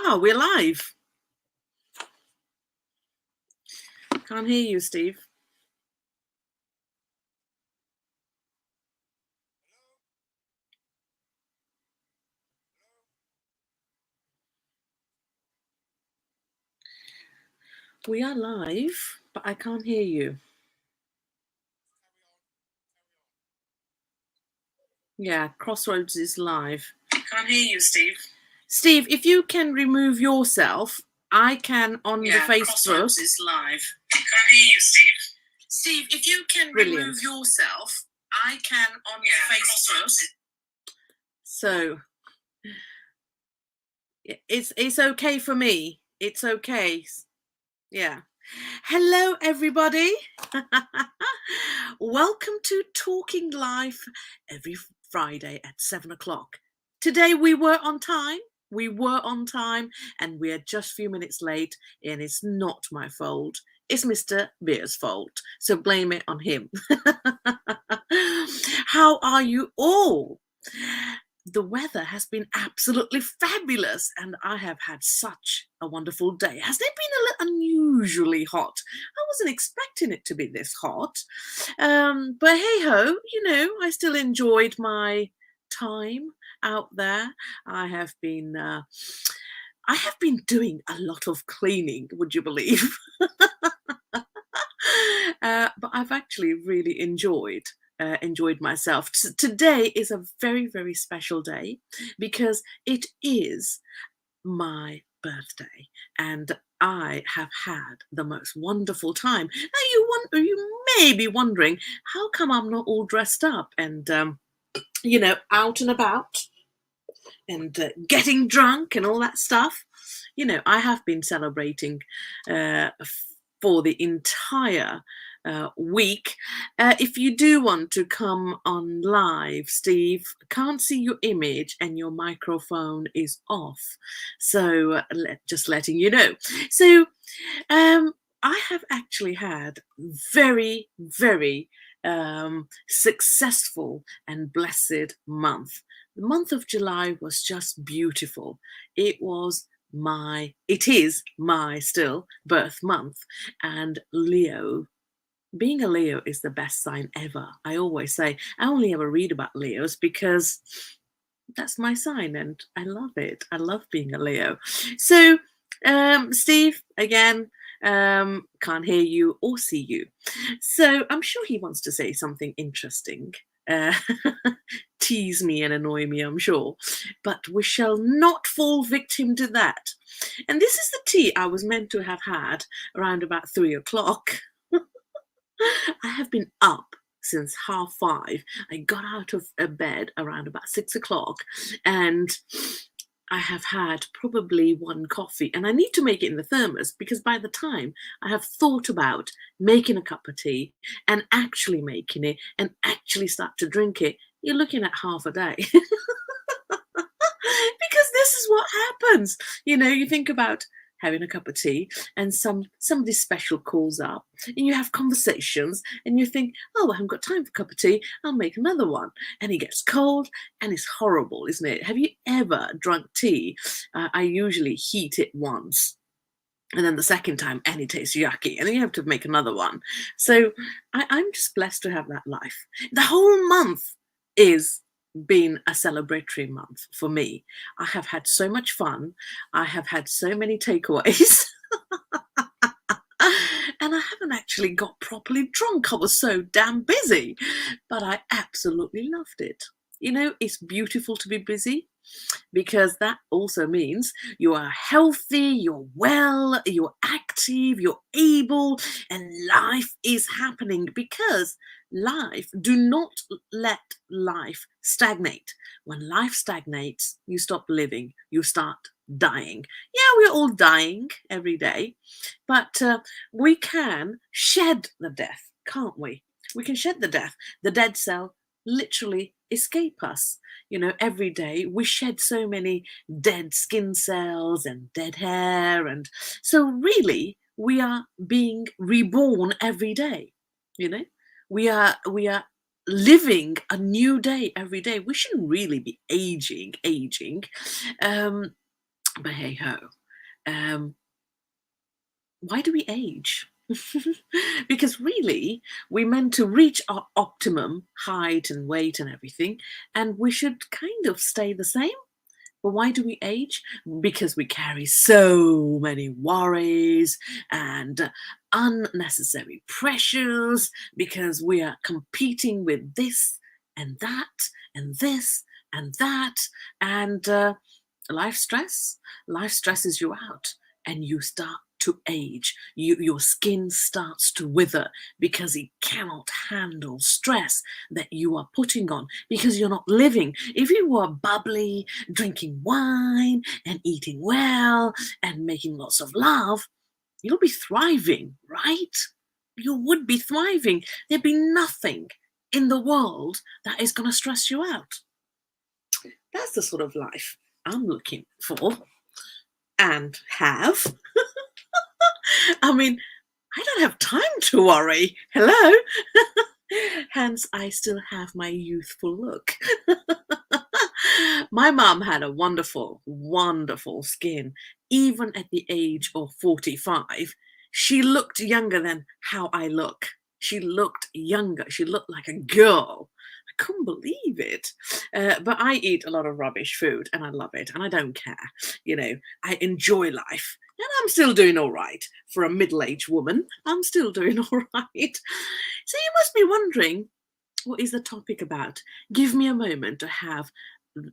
We're live. Can't hear you, Steve. We are live, but I can't hear you. Yeah, Crossroads is live. Can't hear you, Steve. Steve, if you can remove yourself, I can on the Facebook. Crossroads is live. Can't hear you, Steve. Steve, if you can remove yourself, I can on the Facebook. So it's okay for me. It's okay. Yeah. Hello, everybody. Welcome to Talking Life every Friday at 7 o'clock. Today we were on time. And we are just a few minutes late, and it's not my fault. It's Mr. Beer's fault. So blame it on him. How are you all? The weather has been absolutely fabulous, and I have had such a wonderful day. Has it been a little unusually hot? I wasn't expecting it to be this hot. But hey ho, I still enjoyed my time out there. I have been doing a lot of cleaning, would you believe? But I've actually really enjoyed myself. Today is a very, very special day because it is my birthday, and I have had the most wonderful time. Now you may be wondering, how come I'm not all dressed up and out and about and getting drunk and all that stuff? I have been celebrating for the entire week. If you do want to come on live, Steve, can't see your image and your microphone is off. So just letting you know. So I have actually had very, very successful and blessed month. The month of July was just beautiful. It is my still birth month, and being a Leo is the best sign ever. I always say I only ever read about Leos because that's my sign and I love it. I love being a Leo. So Steve, again, can't hear you or see you. So I'm sure he wants to say something interesting. Tease me and annoy me, I'm sure. But we shall not fall victim to that. And this is the tea I was meant to have had around about 3 o'clock. I have been up since 5:30. I got out of bed around about 6 o'clock, and I have had probably one coffee, and I need to make it in the thermos because by the time I have thought about making a cup of tea and actually making it and actually start to drink it, you're looking at half a day. Because this is what happens. You think about having a cup of tea and somebody special calls up and you have conversations and you think, oh, I haven't got time for a cup of tea, I'll make another one. And it gets cold and it's horrible, isn't it? Have you ever drunk tea? I usually heat it once, and then the second time, and it tastes yucky, and then you have to make another one. So I'm just blessed to have that life. The whole month is been a celebratory month for me. I have had so much fun. I have had so many takeaways. And I haven't actually got properly drunk. I was so damn busy, but I absolutely loved it. It's beautiful to be busy because that also means you are healthy, you're well, you're active, you're able, and life is happening. Because do not let life stagnate. When life stagnates, you stop living, you start dying. Yeah, we're all dying every day, but we can shed the death, can't we? We can shed the death. The dead cell literally escape us. Every day we shed so many dead skin cells and dead hair, and so really we are being reborn every day. We are living a new day every day. We shouldn't really be aging. But hey ho. Um, why do we age? Because really, we're meant to reach our optimum height and weight and everything, and we should kind of stay the same. But why do we age? Because we carry so many worries and unnecessary pressures, because we are competing with this and that and this and that. And life stress, life stresses you out and you start to age. Your skin starts to wither because it cannot handle stress that you are putting on, because you're not living. If you were bubbly, drinking wine and eating well and making lots of love, you'll be thriving, right? You would be thriving. There'd be nothing in the world that is going to stress you out. That's the sort of life I'm looking for and have. I mean, I don't have time to worry. Hello? Hence, I still have my youthful look. My mum had a wonderful, wonderful skin. Even at the age of 45, she looked younger than how I look. She looked younger. She looked like a girl. I couldn't believe it. But I eat a lot of rubbish food and I love it and I don't care. You know, I enjoy life and I'm still doing all right. For a middle aged woman, I'm still doing all right. So you must be wondering, what is the topic about? Give me a moment to have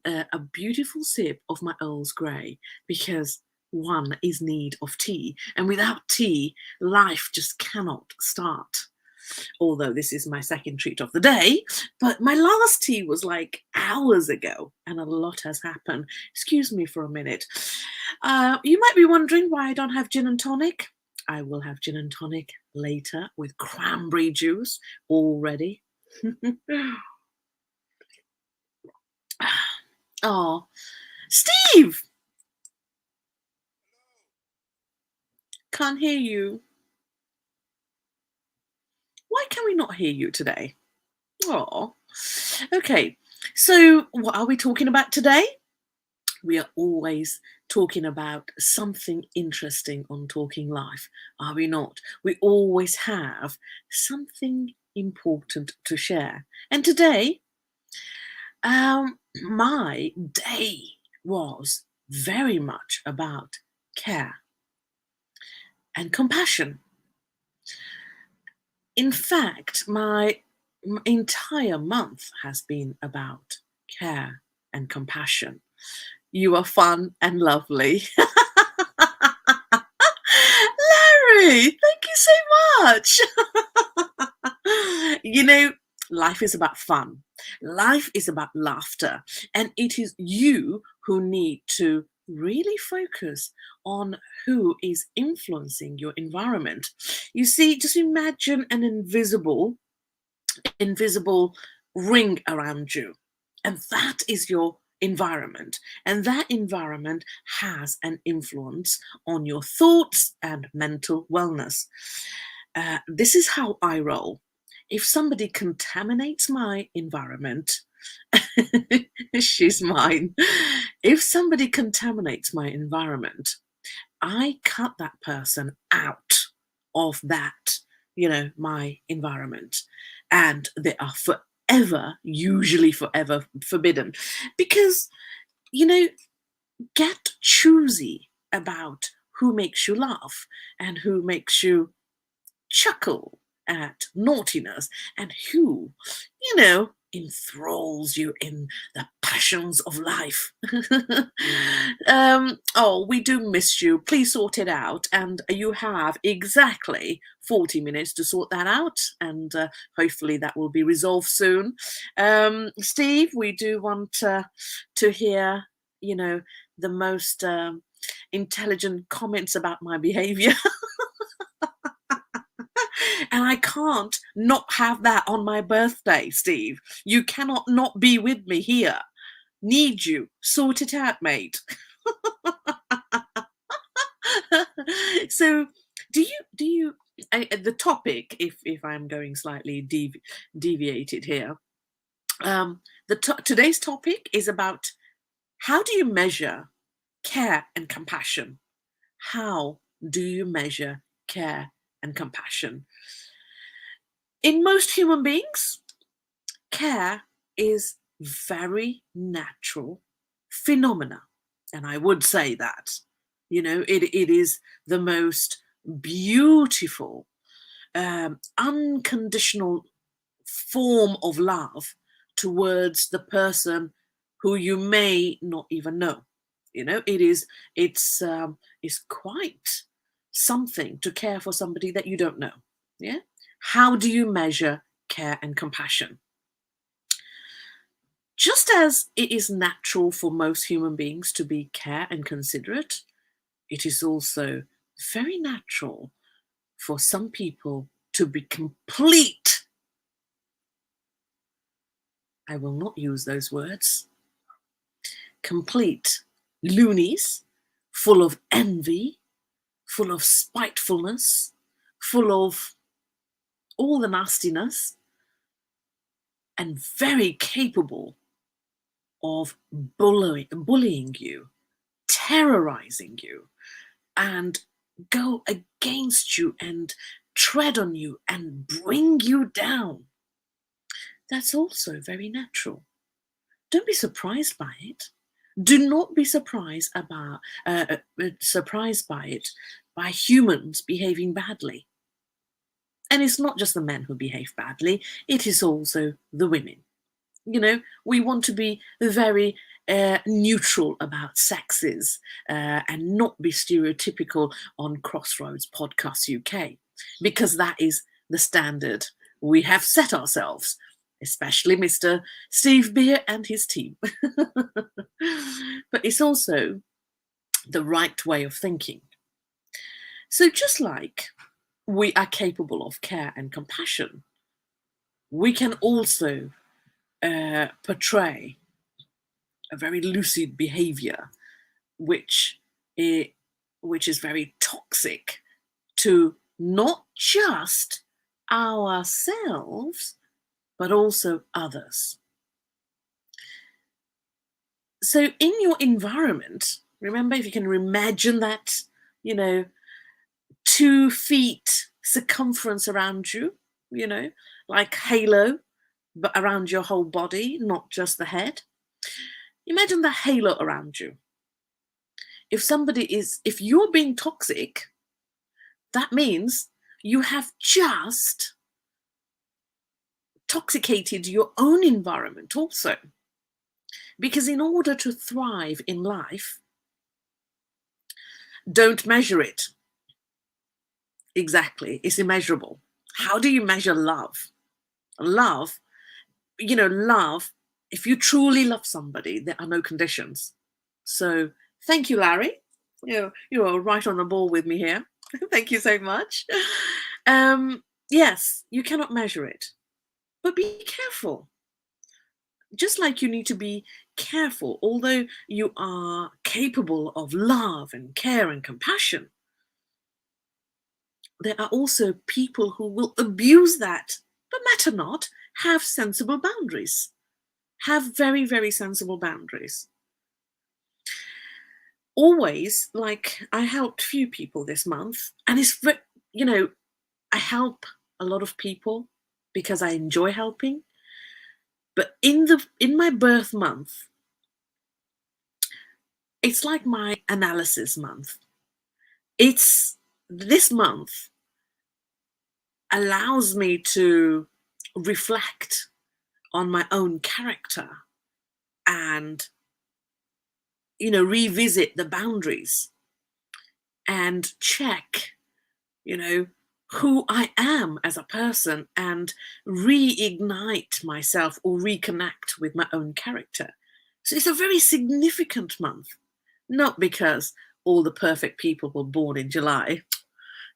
a beautiful sip of my Earl's Grey, because one is need of tea, and without tea, life just cannot start. Although this is my second treat of the day, but my last tea was like hours ago, and a lot has happened. Excuse me for a minute. You might be wondering why I don't have gin and tonic. I will have gin and tonic later with cranberry juice already. Oh, Steve! Can't hear you. Why can we not hear you today? Oh, okay. So, what are we talking about today? We are always talking about something interesting on Talking Life, are we not? We always have something important to share. And today, my day was very much about care and compassion. In fact, my entire month has been about care and compassion. You are fun and lovely. Larry, thank you so much. You know, life is about fun. Life is about laughter. And it is you who need to really focus on who is influencing your environment. You see, just imagine an invisible ring around you. And that is your environment. And that environment has an influence on your thoughts and mental wellness. This is how I roll. If somebody contaminates my environment, she's mine. If somebody contaminates my environment, I cut that person out of that, my environment. And they are usually forever forbidden. Because, you know, get choosy about who makes you laugh and who makes you chuckle at naughtiness, and who, enthralls you in the passions of life. Oh, we do miss you. Please sort it out. And you have exactly 40 minutes to sort that out. And hopefully that will be resolved soon. Steve, we do want to hear, the most intelligent comments about my behavior. And I can't not have that on my birthday, Steve. You cannot not be with me here. Need you. Sort it out, mate. So, the topic, if I'm going slightly deviated here, today's topic is about, how do you measure care and compassion. How do you measure care and compassion? In most human beings, care is very natural phenomena. And I would say that, it is the most beautiful, unconditional form of love towards the person who you may not even know. It's quite something to care for somebody that you don't know. Yeah. How do you measure care and compassion? Just as it is natural for most human beings to be care and considerate, it is also very natural for some people to be complete. I will not use those words. Complete loonies, full of envy, full of spitefulness, full of all the nastiness, and very capable of bullying you, terrorizing you, and go against you and tread on you and bring you down. That's also very natural. Don't be surprised by it. Do not be surprised surprised by it, by humans behaving badly. And it's not just the men who behave badly, it is also the women. We want to be very neutral about sexes and not be stereotypical on Crossroads Podcast UK, because that is the standard we have set ourselves, especially Mr. Steve Beer and his team. But it's also the right way of thinking. So just like we are capable of care and compassion, we can also portray a very lucid behavior, which is very toxic to not just ourselves, but also others. So in your environment, remember, if you can imagine that, 2 feet circumference around you, like halo, but around your whole body, not just the head. Imagine the halo around you. If you're being toxic, that means you have just toxicated your own environment also. Because in order to thrive in life, don't measure it. Exactly, it's immeasurable. How do you measure love? Love, if you truly love somebody, there are no conditions. So thank you, Larry. You're right on the ball with me here. Thank you so much. Yes, you cannot measure it, but be careful. Just like you need to be careful, although you are capable of love and care and compassion, there are also people who will abuse that, but matter not, have sensible boundaries. Have very, very sensible boundaries. Always, like, I helped few people this month, and I help a lot of people because I enjoy helping. But in my birth month, it's like my analysis month. This month allows me to reflect on my own character and revisit the boundaries and check who I am as a person and reignite myself or reconnect with my own character. So it's a very significant month, not because all the perfect people were born in July.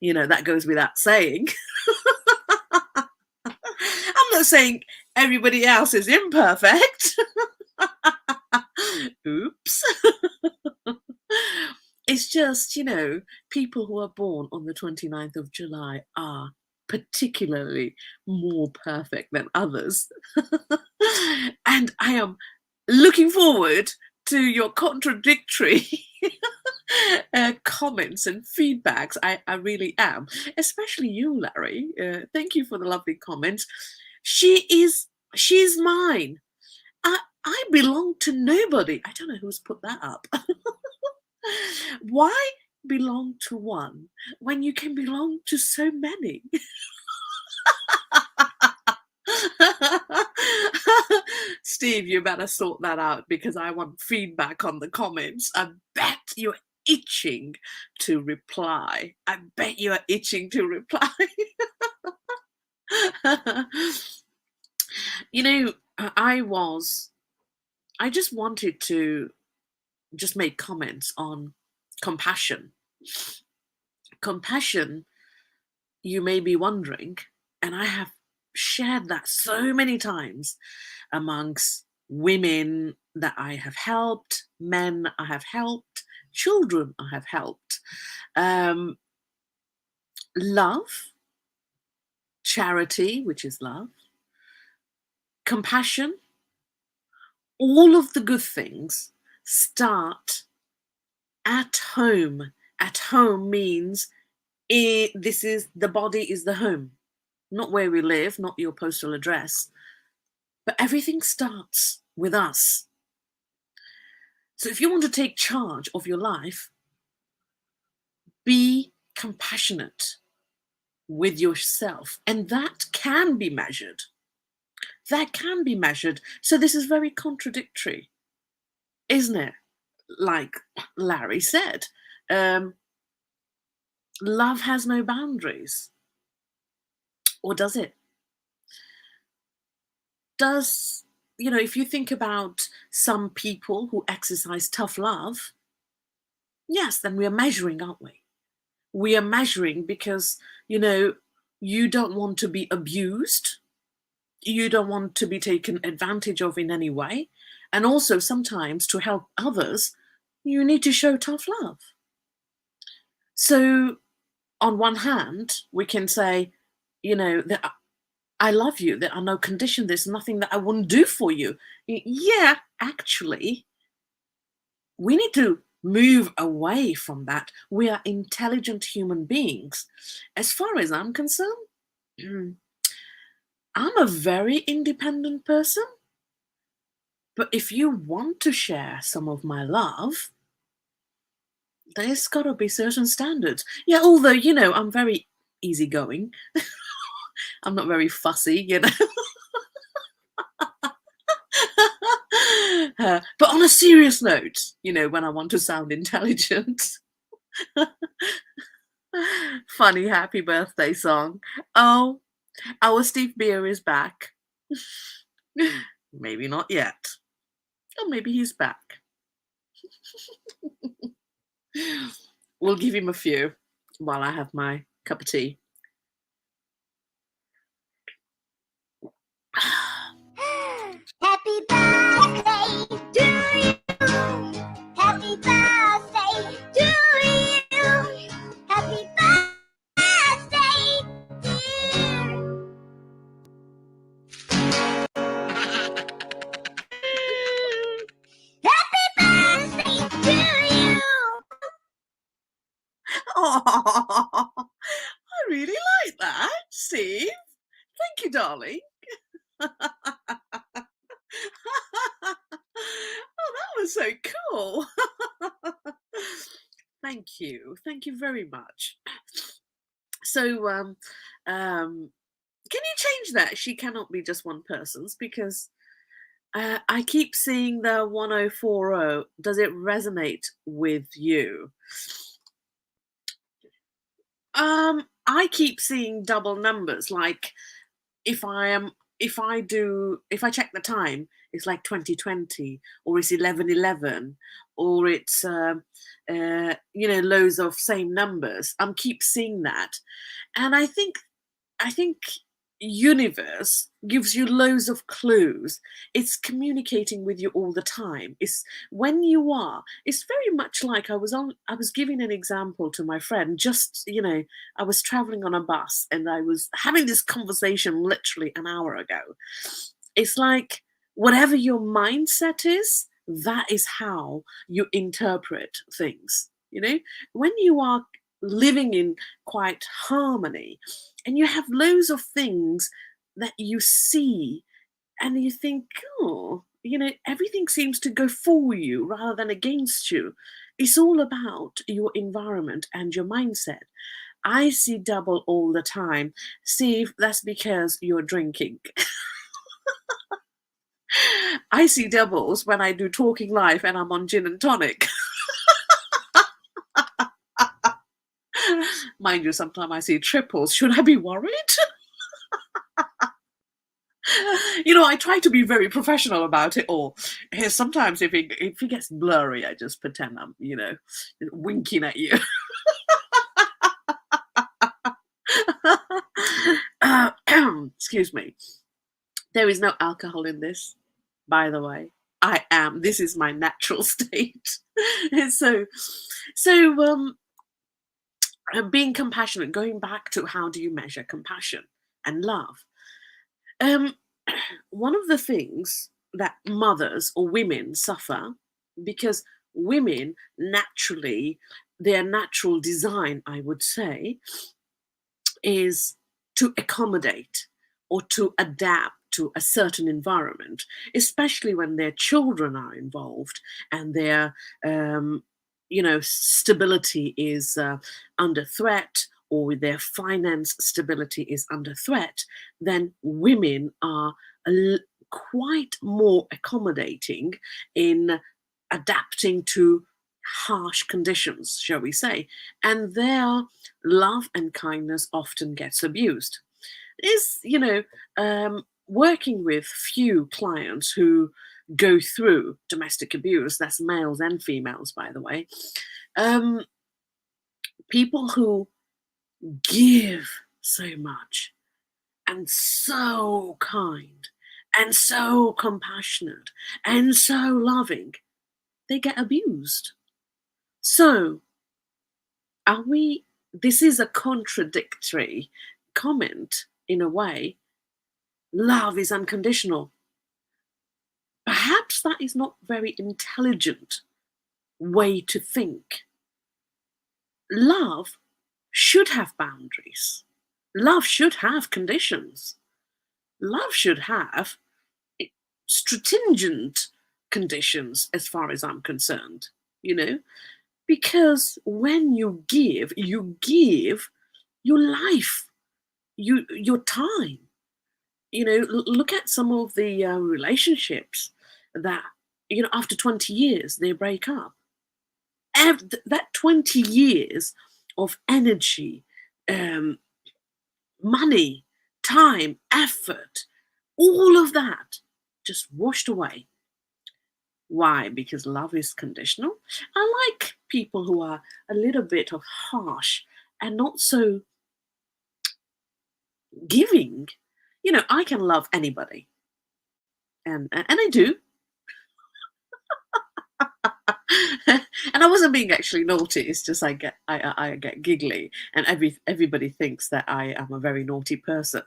That goes without saying. I'm not saying everybody else is imperfect. Oops. It's just, people who are born on the 29th of July are particularly more perfect than others. And I am looking forward to your contradictory comments and feedbacks. I really am, especially you, Larry. Thank you for the lovely comments. She's mine. I belong to nobody. I don't know who's put that up. Why belong to one when you can belong to so many? Steve, you better sort that out because I want feedback on the comments. I bet you're itching to reply. I bet you are itching to reply. You know, I just wanted to just make comments on compassion. Compassion, you may be wondering, and I have shared that so many times amongst women that I have helped, men I have helped, children I have helped. Love, charity, which is love, compassion, all of the good things start at home. At home means this is the body is the home, not where we live, not your postal address, but everything starts with us. So if you want to take charge of your life, be compassionate with yourself, and that can be measured. That can be measured. So this is very contradictory, isn't it? Like Larry said, love has no boundaries. Or does it? Does, if you think about some people who exercise tough love, yes, then we are measuring, aren't we? We are measuring because, you don't want to be abused. You don't want to be taken advantage of in any way. And also sometimes to help others, you need to show tough love. So on one hand, we can say, that I love you. There are no conditions. There's nothing that I wouldn't do for you. Yeah, actually, we need to move away from that. We are intelligent human beings. As far as I'm concerned, I'm a very independent person. But if you want to share some of my love, there's got to be certain standards. Yeah, although, I'm very easygoing. I'm not very fussy, but on a serious note, when I want to sound intelligent. Funny happy birthday song. Oh, our Steve Beer is back. Maybe not yet. Or maybe he's back. We'll give him a few while I have my cup of tea. Happy birthday to you. Happy birthday to you. Happy birthday, dear. Happy birthday to you. Oh, I really like that, Steve. Thank you, darling. Oh, that was so cool. Thank you. Thank you very much. So, can you change that? She cannot be just one person's because I keep seeing the 1040. Does it resonate with you? I keep seeing double numbers. Like if I check the time, it's like 2020, or it's 1111, or it's loads of same numbers. I'm keep seeing that, and I think universe gives you loads of clues. It's communicating with you all the time. It's when you are, it's very much like I was giving an example to my friend. Just, I was traveling on a bus and I was having this conversation literally an hour ago. It's like whatever your mindset is, that is how you interpret things. When you are living in quite harmony and you have loads of things that you see and you think, oh, everything seems to go for you rather than against you. It's all about your environment and your mindset. I see double all the time. Steve, that's because you're drinking. I see doubles when I do Talking Live and I'm on gin and tonic. Mind you, sometimes I see triples. Should I be worried? I try to be very professional about it all. Sometimes if it gets blurry, I just pretend I'm, winking at you. Excuse me. There is no alcohol in this, by the way. This is my natural state. so being compassionate, going back to how do you measure compassion and love? One of the things that mothers or women suffer, because women naturally, their natural design, I would say, is to accommodate or to adapt to a certain environment, especially when their children are involved and their stability is under threat, or their finance stability is under threat. Then women are quite more accommodating in adapting to harsh conditions, shall we say, and their love and kindness often gets abused. Working with few clients who go through domestic abuse, that's males and females, by the way, people who give so much and so kind and so compassionate and so loving, they get abused. So this is a contradictory comment in a way. Love is unconditional. Perhaps that is not very intelligent way to think. Love should have boundaries. Love should have conditions. Love should have stringent conditions as far as I'm concerned, because when you give your life, your time. Look at some of the relationships that, after 20 years, they break up. That 20 years of energy, money, time, effort, all of that just washed away. Why? Because love is conditional. I like people who are a little bit of harsh and not so giving. I can love anybody, and I do. And I wasn't being actually naughty. It's just I get giggly, and everybody thinks that I am a very naughty person,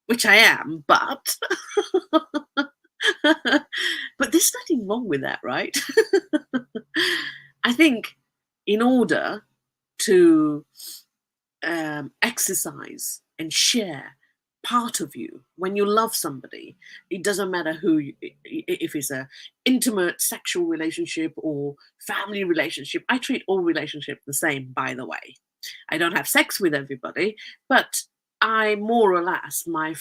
which I am. But but there's nothing wrong with that, right? I think in order to exercise and share part of you when you love somebody, it doesn't matter if it's a intimate sexual relationship or family relationship. I treat all relationships the same, by the way. I don't have sex with everybody, but I more or less, my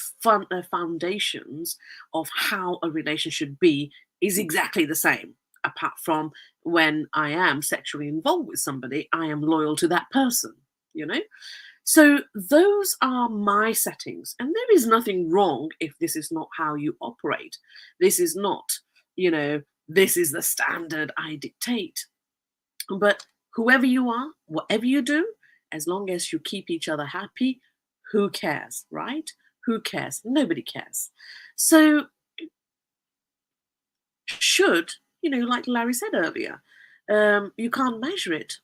foundations of how a relationship should be is exactly the same. Apart from when I am sexually involved with somebody, I am loyal to that person, So those are my settings, and there is nothing wrong if this is not how you operate. This is not, this is the standard I dictate. But whoever you are, whatever you do, as long as you keep each other happy, who cares, right? Who cares? Nobody cares. So should, like Larry said earlier, you can't measure it.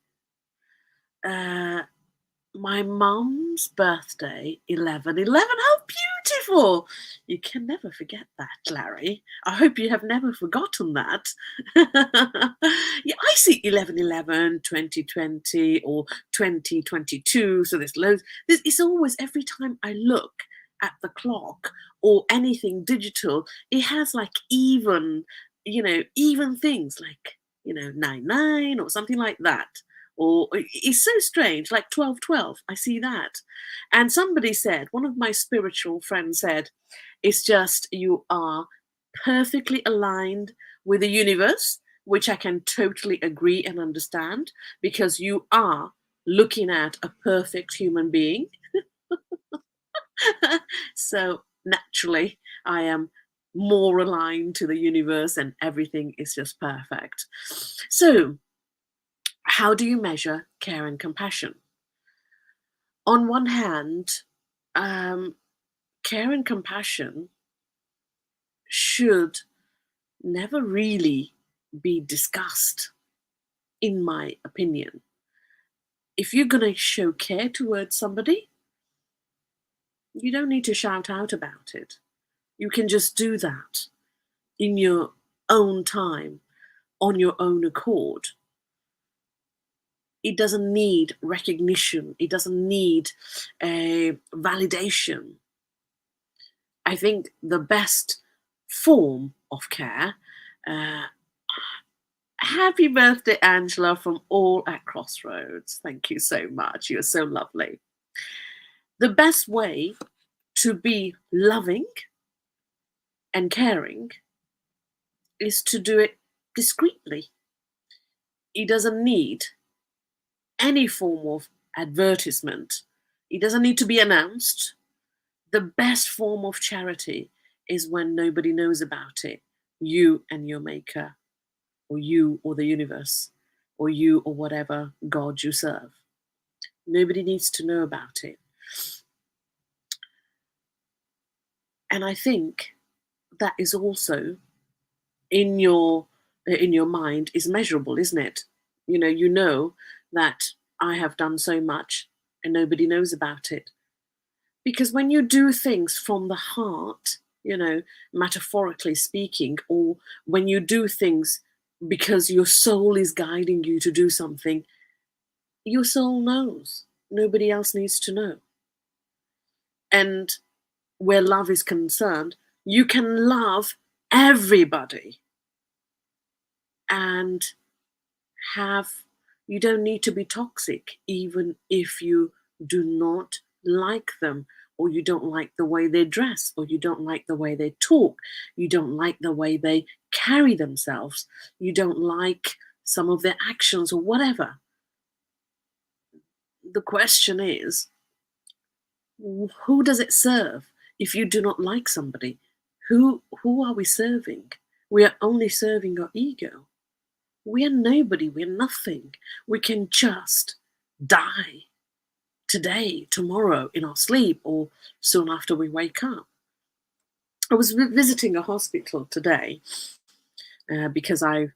My mum's birthday, 11/11. How beautiful. You can never forget that, Larry. I hope you have never forgotten that. Yeah, I see 11/11, 2020, or 2022. So there's loads. It's always every time I look at the clock or anything digital, it has like even, even things like, 9/9 or something like that. Or it's so strange, like 12/12. I see that. And somebody said, one of my spiritual friends said, it's just you are perfectly aligned with the universe, which I can totally agree and understand, because you are looking at a perfect human being. So naturally, I am more aligned to the universe and everything is just perfect. So, how do you measure care and compassion? On one hand, um, care and compassion should never really be discussed, in my opinion. If you're going to show care towards somebody, you don't need to shout out about it. You can just do that in your own time, on your own accord. It doesn't need recognition, it doesn't need a validation. I think the best form of care. Uh, Happy birthday, Angela, from all at Crossroads. Thank you so much. You're so lovely. The best way to be loving and caring is to do it discreetly. It doesn't need any form of advertisement, it doesn't need to be announced. The best form of charity is when nobody knows about it. You and your maker, or you or the universe, or you or whatever God you serve. Nobody needs to know about it. And I think that is also in your mind is measurable, isn't it? You know that I have done so much and nobody knows about it. Because when you do things from the heart, metaphorically speaking, or when you do things because your soul is guiding you to do something, your soul knows. Nobody else needs to know. And where love is concerned, you can love everybody and you don't need to be toxic, even if you do not like them, or you don't like the way they dress, or you don't like the way they talk, you don't like the way they carry themselves, you don't like some of their actions or whatever. The question is, who does it serve? If you do not like somebody, who are we serving? We are only serving our ego. We are nobody, we're nothing. We can just die today, tomorrow, in our sleep, or soon after we wake up. I was visiting a hospital today because I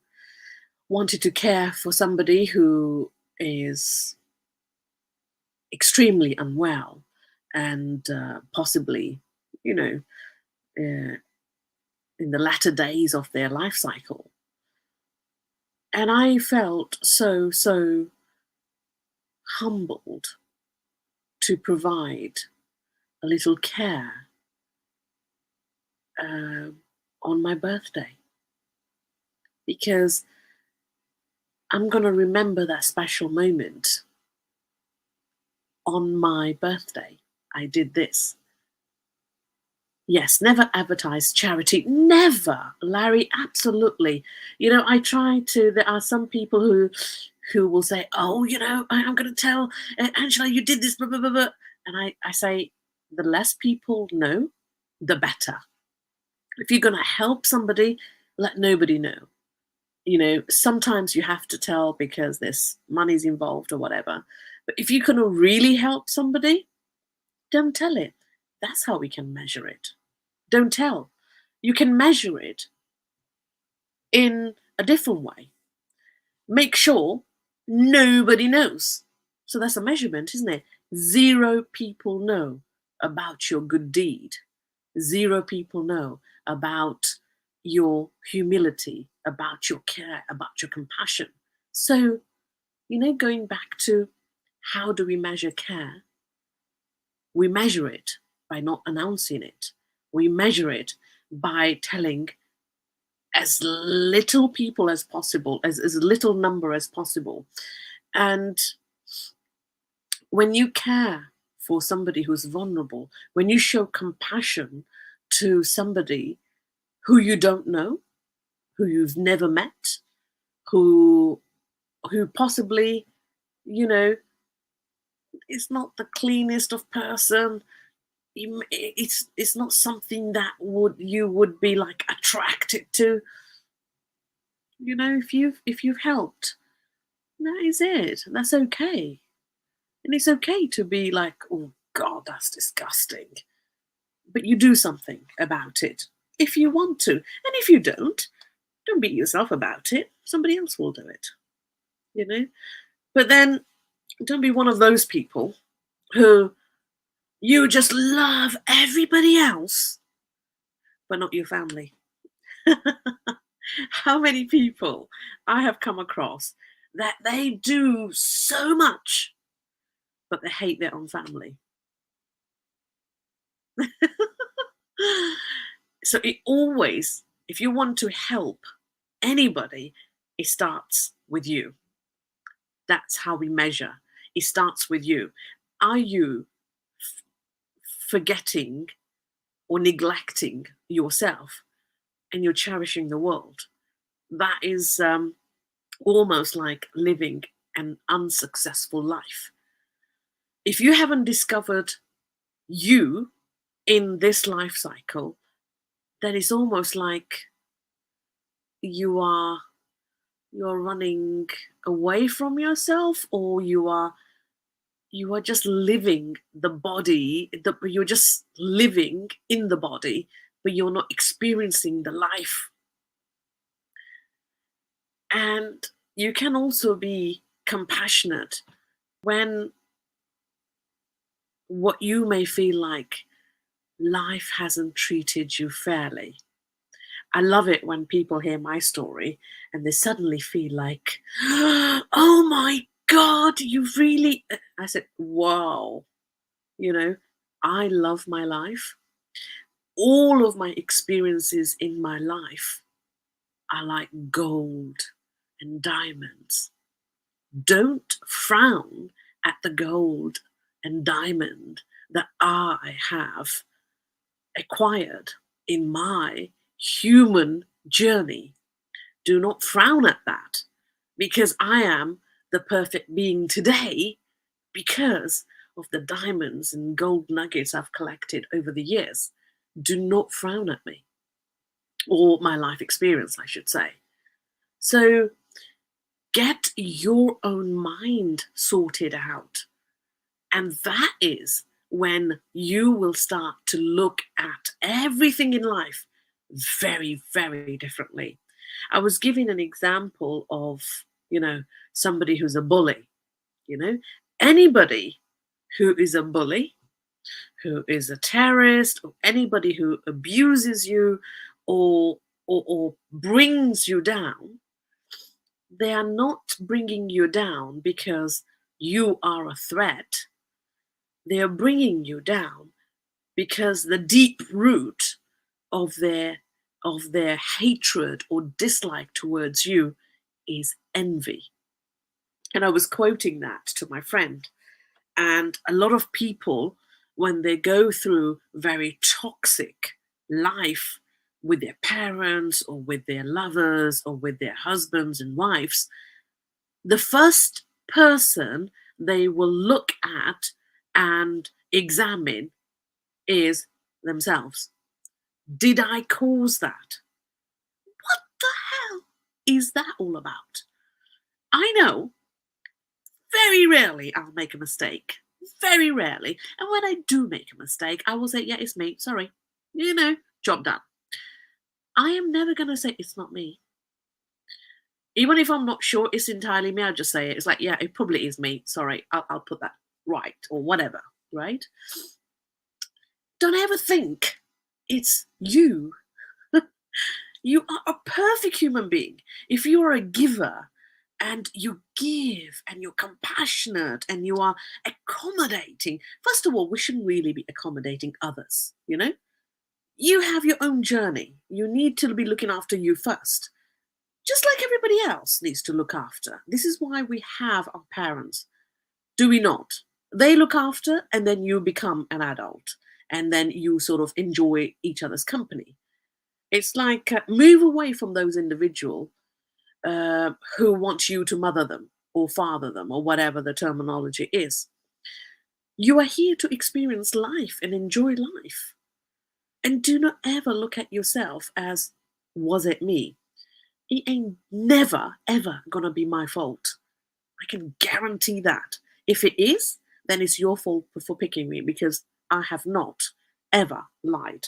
wanted to care for somebody who is extremely unwell and possibly, in the latter days of their life cycle. And I felt so humbled to provide a little care on my birthday, because I'm going to remember that special moment. On my birthday, I did this. Yes, never advertise charity. Never, Larry, absolutely. I try to, there are some people who will say, oh, I'm going to tell Angela you did this, blah, blah, blah, blah. And I say, the less people know, the better. If you're going to help somebody, let nobody know. Sometimes you have to tell because there's money's involved or whatever. But if you're going to really help somebody, don't tell it. That's how we can measure it. Don't tell. You can measure it in a different way. Make sure nobody knows. So that's a measurement, isn't it? 0 people know about your good deed. Zero people know about your humility, about your care, about your compassion. So, going back to how do we measure care? We measure it by not announcing it. We measure it by telling as little people as possible, as little number as possible. And when you care for somebody who's vulnerable, when you show compassion to somebody who you don't know, who you've never met, who possibly, is not the cleanest of person, it's not something that you would be like attracted to. If you've helped, that is it. That's okay. And it's okay to be like, oh God, that's disgusting. But you do something about it if you want to. And if you don't beat yourself about it. Somebody else will do it. But then don't be one of those people who you just love everybody else, but not your family. How many people I have come across that they do so much, but they hate their own family. So it always, if you want to help anybody, it starts with you. That's how we measure. It starts with you. Are you forgetting or neglecting yourself, and you're cherishing the world? That is almost like living an unsuccessful life. If you haven't discovered you in this life cycle, then it's almost like you're running away from yourself, or you are just living the body, you're just living in the body, but you're not experiencing the life. And you can also be compassionate when what you may feel like life hasn't treated you fairly. I love it when people hear my story and they suddenly feel like, oh my God, you really. I said, wow, I love my life. All of my experiences in my life are like gold and diamonds. Don't frown at the gold and diamond that I have acquired in my human journey. Do not frown at that, because I am the perfect being today because of the diamonds and gold nuggets I've collected over the years. Do not frown at me, or my life experience, I should say. So get your own mind sorted out. And that is when you will start to look at everything in life very, very differently. I was giving an example of, somebody who's a bully. Anybody who is a bully, who is a terrorist, or anybody who abuses you or brings you down, they are not bringing you down because you are a threat. They are bringing you down because the deep root of their hatred or dislike towards you is envy. And I was quoting that to my friend. And a lot of people, when they go through very toxic life with their parents or with their lovers or with their husbands and wives, the first person they will look at and examine is themselves. Did I cause that? What the hell is that all about? I know very rarely I'll make a mistake. Very rarely. And when I do make a mistake, I will say, yeah, it's me. Sorry. Job done. I am never going to say it's not me. Even if I'm not sure it's entirely me, I'll just say it. It's like, yeah, it probably is me. Sorry, I'll put that right or whatever, right? Don't ever think It's you. You are a perfect human being. If you are a giver and you give and you're compassionate and you are accommodating, first of all, we shouldn't really be accommodating others, you know? You have your own journey. You need to be looking after you first, just like everybody else needs to look after. This is why we have our parents, do we not? They look after, and then you become an adult, and then you sort of enjoy each other's company. It's like move away from those individual who want you to mother them or father them or whatever the terminology is. You are here to experience life and enjoy life. And do not ever look at yourself as, was it me? It ain't never, ever gonna be my fault. I can guarantee that. If it is, then it's your fault for picking me because I have not ever lied.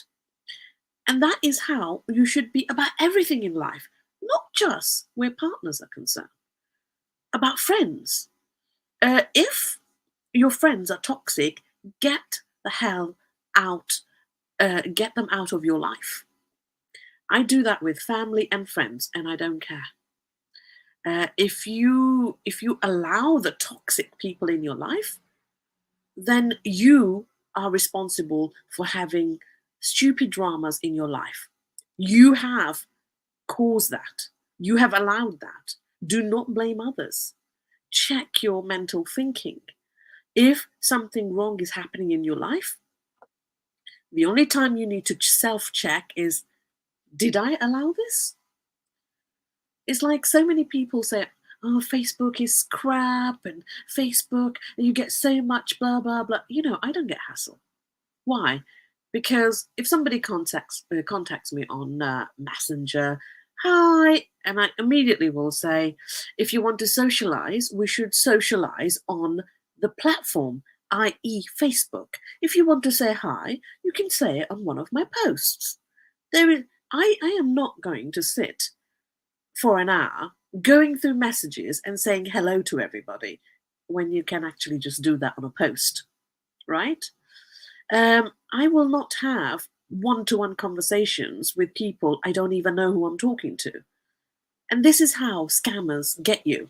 And that is how you should be about everything in life, not just where partners are concerned, about friends. If your friends are toxic, get the hell out, get them out of your life. I do that with family and friends, and I don't care. If you allow the toxic people in your life, then you are responsible for having stupid dramas in your life. You have caused that. You have allowed that. Do not blame others. Check your mental thinking. If something wrong is happening in your life, the only time you need to self check is, did I allow this? It's like so many people say, oh, Facebook is crap and Facebook, you get so much blah, blah, blah. You know, I don't get hassle. Why? Because if somebody contacts me on Messenger, hi, and I immediately will say, if you want to socialize, we should socialize on the platform, i.e. Facebook. If you want to say hi, you can say it on one of my posts. I am not going to sit for an hour going through messages and saying hello to everybody when you can actually just do that on a post, right? I will not have one-to-one conversations with people I don't even know who I'm talking to. And this is how scammers get you.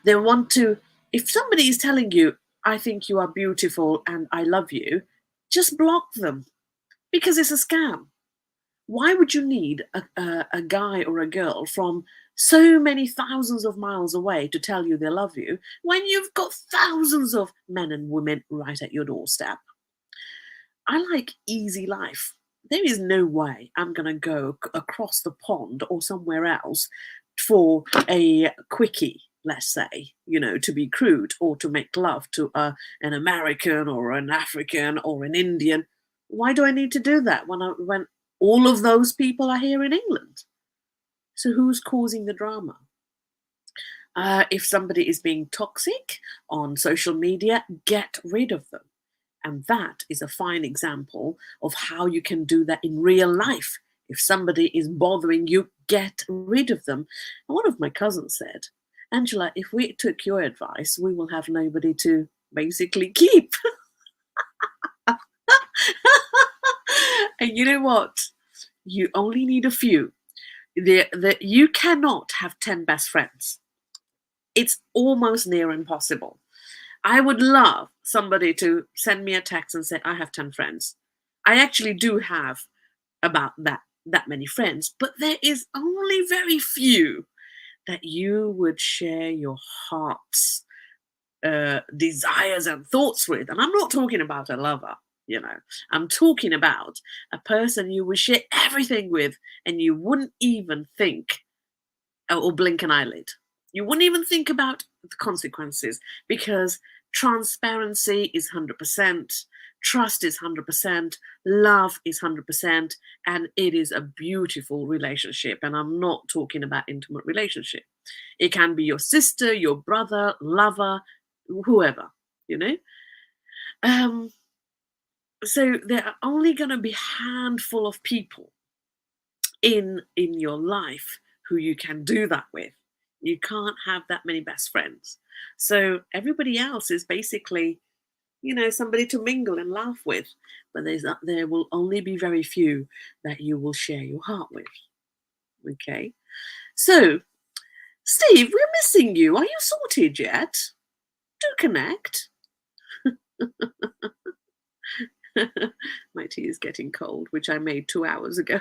They want to, if somebody is telling you, I think you are beautiful and I love you, just block them because it's a scam. Why would you need a guy or a girl from so many thousands of miles away to tell you they love you when you've got thousands of men and women right at your doorstep? I like easy life. There is no way I'm going to go across the pond or somewhere else for a quickie, let's say, you know, to be crude, or to make love to an American or an African or an Indian. Why do I need to do that when all of those people are here in England? So who's causing the drama? If somebody is being toxic on social media, get rid of them. And that is a fine example of how you can do that in real life. If somebody is bothering you, get rid of them. And one of my cousins said, Angela, if we took your advice, we will have nobody to basically keep. And you know what? You only need a few. You cannot have 10 best friends. It's almost near impossible. I would love somebody to send me a text and say, I have 10 friends. I actually do have about that many friends, but there is only very few that you would share your heart's desires and thoughts with. And I'm not talking about a lover, you know. I'm talking about a person you would share everything with and you wouldn't even think or blink an eyelid. You wouldn't even think about the consequences, because transparency is 100%, trust is 100%, love is 100%, and it is a beautiful relationship. And I'm not talking about intimate relationship. It can be your sister, your brother, lover, whoever, you know. So there are only going to be a handful of people in your life who you can do that with. You can't have that many best friends. So everybody else is basically somebody to mingle and laugh with. But there will only be very few that you will share your heart with. Okay. So, Steve, we're missing you. Are you sorted yet? Do connect. My tea is getting cold, which I made 2 hours ago.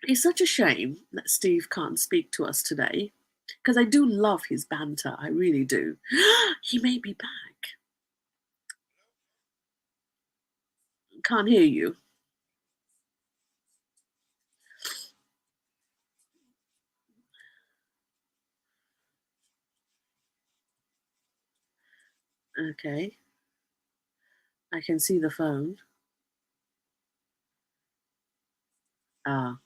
It's such a shame that Steve can't speak to us today, because I do love his banter. I really do. He may be back. Can't hear you. Okay. I can see the phone. Ah.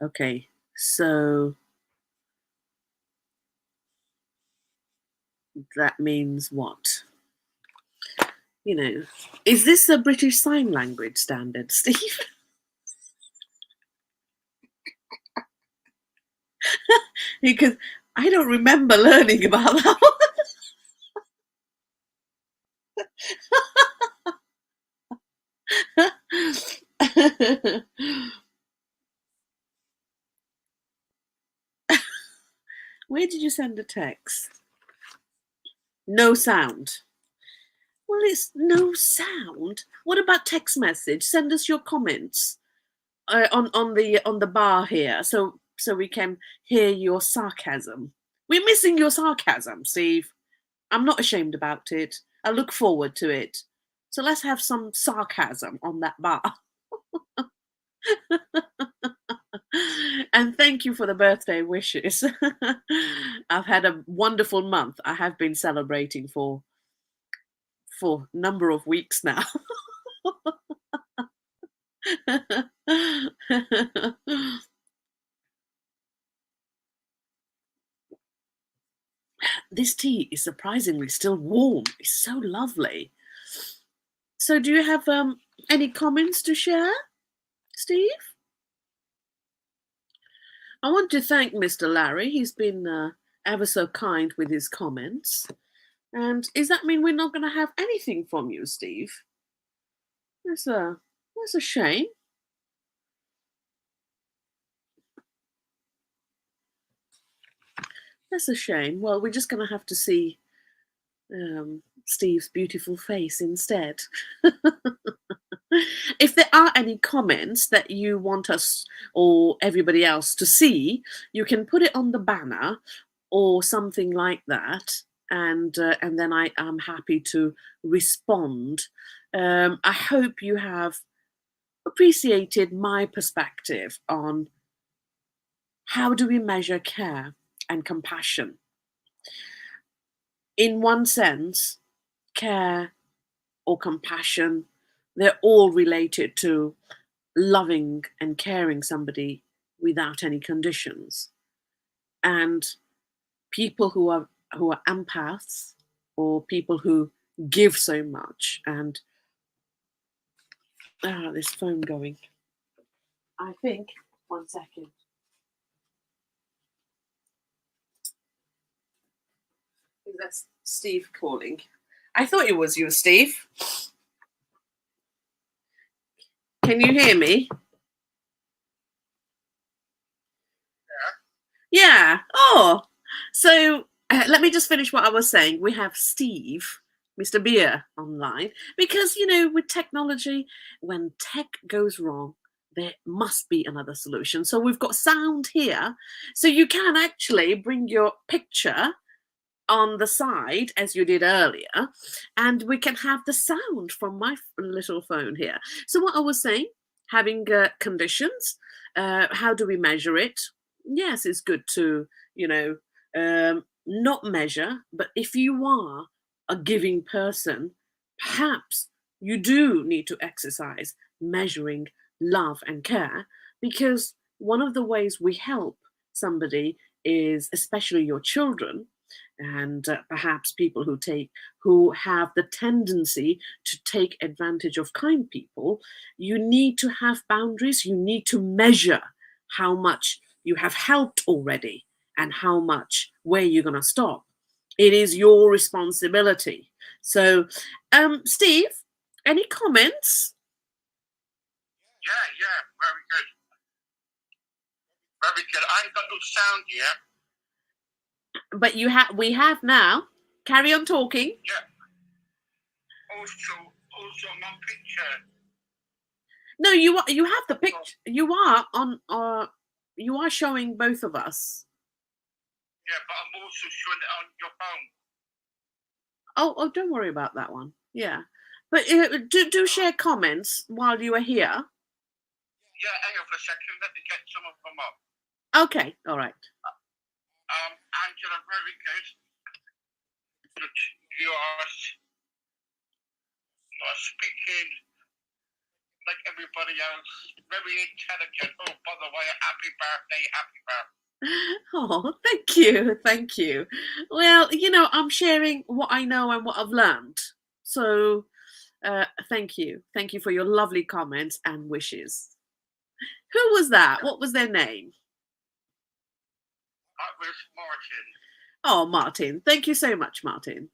Okay. So that means what? Is this a British Sign Language standard, Steve? Because I don't remember learning about that one. Where did you send a text? No sound. Well, it's no sound. What about text message? Send us your comments on the bar here, so we can hear your sarcasm. We're missing your sarcasm, Steve. I'm not ashamed about it. I look forward to it. So let's have some sarcasm on that bar. And thank you for the birthday wishes. I've had a wonderful month. I have been celebrating for a number of weeks now. This tea is surprisingly still warm. It's so lovely. So do you have any comments to share, Steve? I want to thank Mr. Larry. He's been ever so kind with his comments. And does that mean we're not going to have anything from you, Steve? That's a shame. That's a shame. Well, we're just going to have to see Steve's beautiful face instead. If there are any comments that you want us or everybody else to see, you can put it on the banner or something like that, and then I am happy to respond. I hope you have appreciated my perspective on how do we measure care and compassion. In one sense, care or compassion, they're all related to loving and caring somebody without any conditions. And people who are empaths, or people who give so much, and this phone going. I think 1 second. I think that's Steve calling. I thought it was you, Steve. Can you hear me? Yeah. Oh, so let me just finish what I was saying. We have Steve, Mr. Beer, online because, with technology, when tech goes wrong, there must be another solution. So we've got sound here. So you can actually bring your picture on the side as you did earlier, and we can have the sound from my little phone here. So what I was saying, having conditions, how do we measure it? Yes, it's good to not measure, but if you are a giving person, perhaps you do need to exercise measuring love and care, because one of the ways we help somebody is, especially your children, and perhaps people who have the tendency to take advantage of kind people, you need to have boundaries. You need to measure how much you have helped already, and how much, where you're going to stop. It is your responsibility. So, Steve, any comments? Yeah, very good. Very good. I ain't got no sound yet. But we have now. Carry on talking. Yeah. Also my picture. No, you have the picture. You are on. You are showing both of us. Yeah, but I'm also showing it on your phone. Oh, don't worry about that one. Yeah, but do share comments while you are here. Yeah, hang on for a second. Let me get some of them up. Okay, all right. Angela, very good. You are speaking like everybody else. Very intelligent. Oh, by the way, happy birthday, happy birthday. Oh, thank you. Well, I'm sharing what I know and what I've learned. So, thank you for your lovely comments and wishes. Who was that? What was their name? That was Martin. Oh, Martin. Thank you so much, Martin.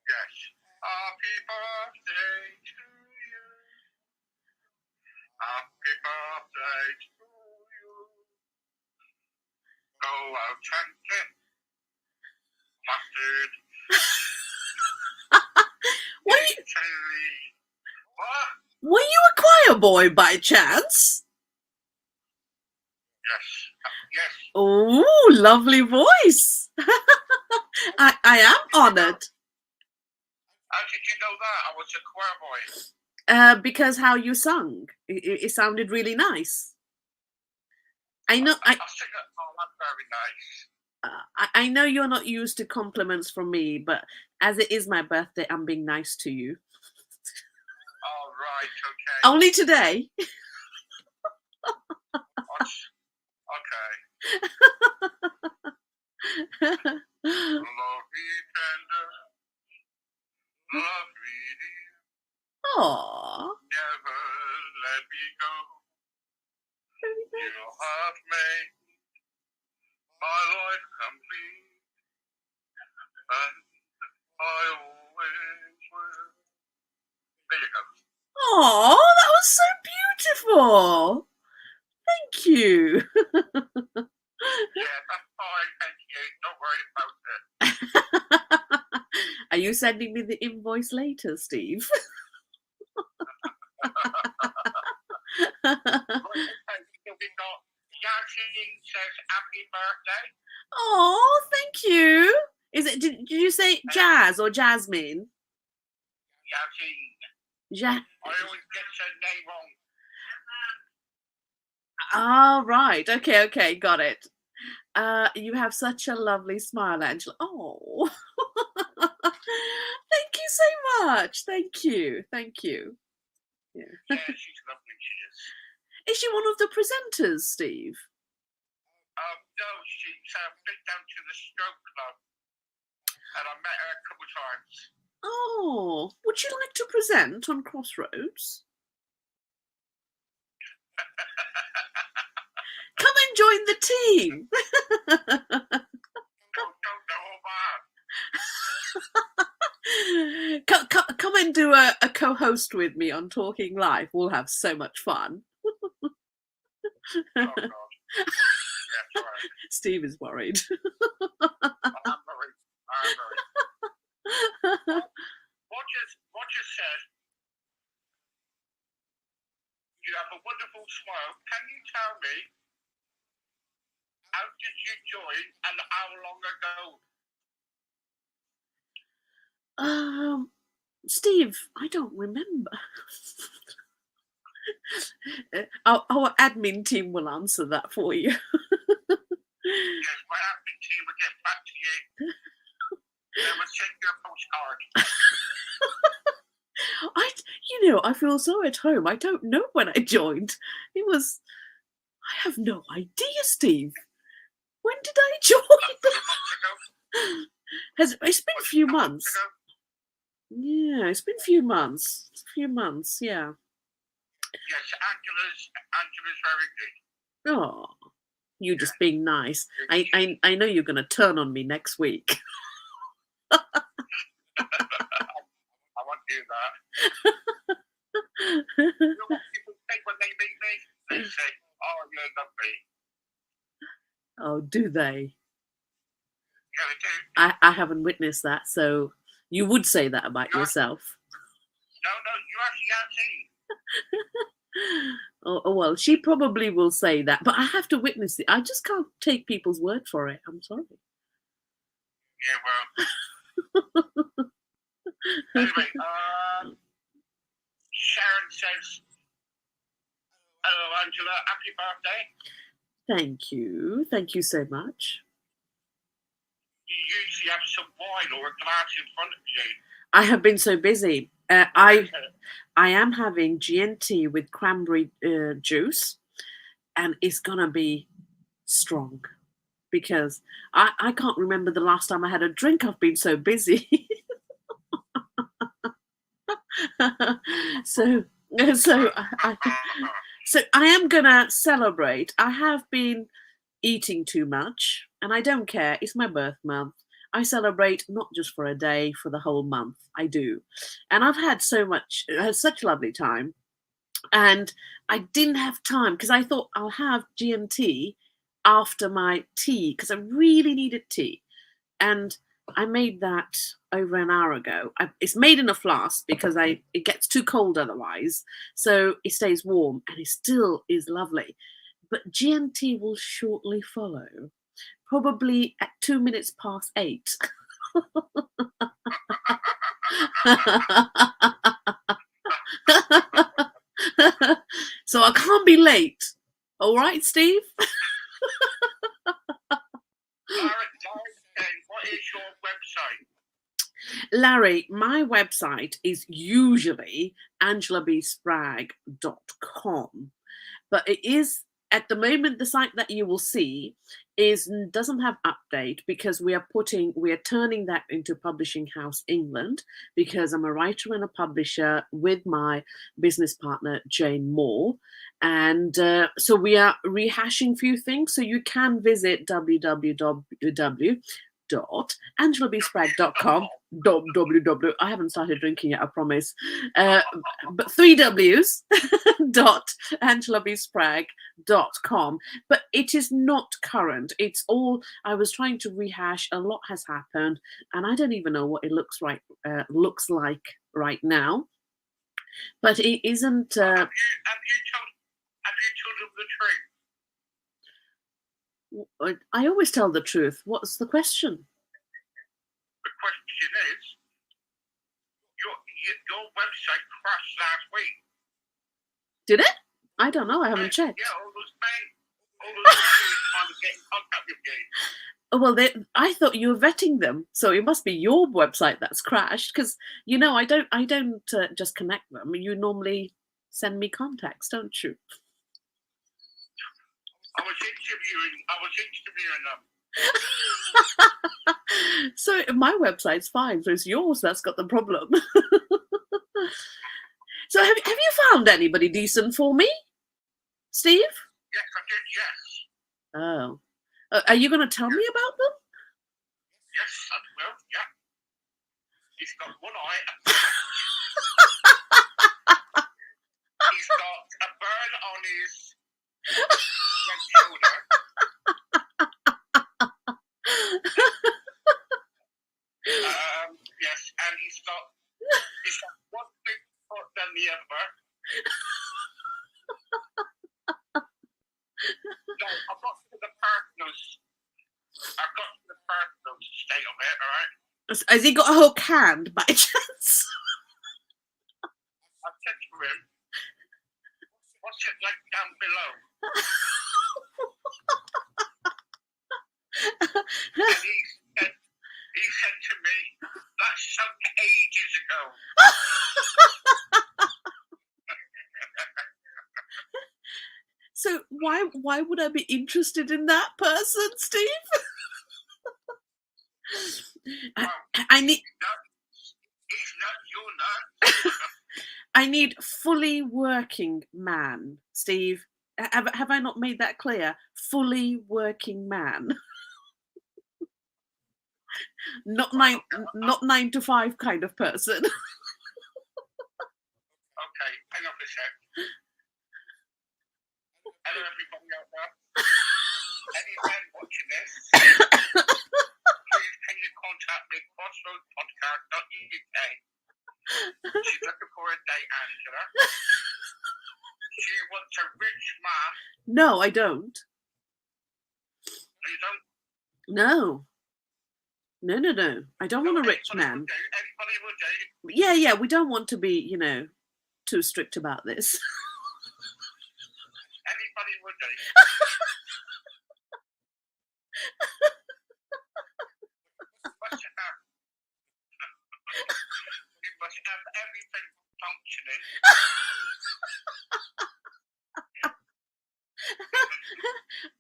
Yes. Happy birthday to you. Happy birthday to you. Go out and get mustard. Were you a choir boy by chance? Yes. Oh, lovely voice. I am honoured. How did you know that? I was a choir boy. Because how you sung, it sounded really nice. I know. I think that's very nice. I know you're not used to compliments from me, but as it is my birthday, I'm being nice to you. Oh, right, okay. Only today. Okay. Love me tender, love me dear. Aww. Never let me go. You have made my life complete, and I always will. There you go. Oh, that was so beautiful. Thank you. Yeah, that's fine. Thank you. Don't worry about it. Are you sending me the invoice later, Steve? We got Yashin says happy birthday. Oh, thank you. Did you say Jazz or Jasmine? Yashin. I always get her name wrong. Oh, right. Okay, got it. You have such a lovely smile, Angela. Oh, thank you so much. Thank you. Yeah. Yeah, she's lovely. She is. Is she one of the presenters, Steve? No, she's been down to the stroke club, and I met her a couple of times. Oh, would you like to present on Crossroads? Come and join the team. Come and do a co-host with me on Talking Live. We'll have so much fun. Oh, God. Yeah, right. Steve is worried. I'm worried. Roger said, you have a wonderful smile. Can you tell me, how did you join and how long ago? Steve, I don't remember. Our admin team will answer that for you. Yes, my admin team will get back to you. They will send you a postcard. I feel so at home. I don't know when I joined. I have no idea, Steve. When did I join? It's been a few months. Yeah, it's been a few months. Yeah. Yes, Angela's very good. Oh, You just being nice. I know you're going to turn on me next week. I won't do that. You know what people say when they meet me? They say, "Oh, you're lovely." Oh, do they? Yeah, they do. I haven't witnessed that, so you would say that about yourself. No, you actually have seen. Oh, well, she probably will say that, but I have to witness it. I just can't take people's word for it. I'm sorry. Yeah, well. Anyway, Sharon says, "Hello, Angela. Happy birthday." Thank you. Thank you so much. You usually have some wine or a glass in front of you. I have been so busy. I am having GNT with cranberry juice, and it's gonna be strong because I can't remember the last time I had a drink. I've been so busy. so I am gonna celebrate. I have been eating too much, and I don't care. It's my birth month. I celebrate not just for a day, for the whole month. I do, and I've had such a lovely time. And I didn't have time because I thought I'll have GMT after my tea because I really needed tea, and I made that over an hour ago. It's made in a flask because it gets too cold otherwise, so it stays warm and it still is lovely. But GMT will shortly follow, probably at 8 minutes. So I can't be late. All right, Steve? What is your website? Larry, my website is usually angelabspragg.com, but it is at the moment the site that you will see doesn't have update because we are turning that into Publishing House England because I'm a writer and a publisher with my business partner Jane Moore, and so we are rehashing a few things. So you can visit www.angelabspragg.com. I haven't started drinking yet, I promise. But 3 W's .angelabspragg.com. But it is not current. It's all I was trying to rehash. A lot has happened, and I don't even know what it looks like right now. But it isn't. Have you told them the truth? I always tell the truth. What's the question? The question is, your website crashed last week. Did it? I don't know. I haven't checked. Yeah, all those men trying to get in contact with you. Well, I thought you were vetting them, so it must be your website that's crashed. Because I don't just connect them. You normally send me contacts, don't you? I was interviewing them. So my website's fine. So it's yours that's got the problem. So have you found anybody decent for me, Steve? Yes, I did. Yes. Oh. Are you going to tell me about them? Yes, I will. Yeah. He's got one eye. He's got a burn on his right shoulder. Yes, and he's got one big foot than the other. No, I've got to the personal state of it, all right? Has he got a hook hand by chance? I've said to him, what's it like down below? And he said to me, that sunk ages ago. So why would I be interested in that person, Steve? I need. He's not. You're not. I need fully working man, Steve. Have I not made that clear? Fully working man. Not Right, not 9 to 5 kind of person. okay, hang on a sec. Hello, everybody out there. Any men watching this, please can you contact me, crossroadspodcast.uk. She's looking for a date, Angela. She wants a rich man. No, I don't. You don't. No. No. I don't want a rich Anybody man. will do. Anybody will do. Yeah, we don't want to be, too strict about this. Anybody will do. You must have everything functioning.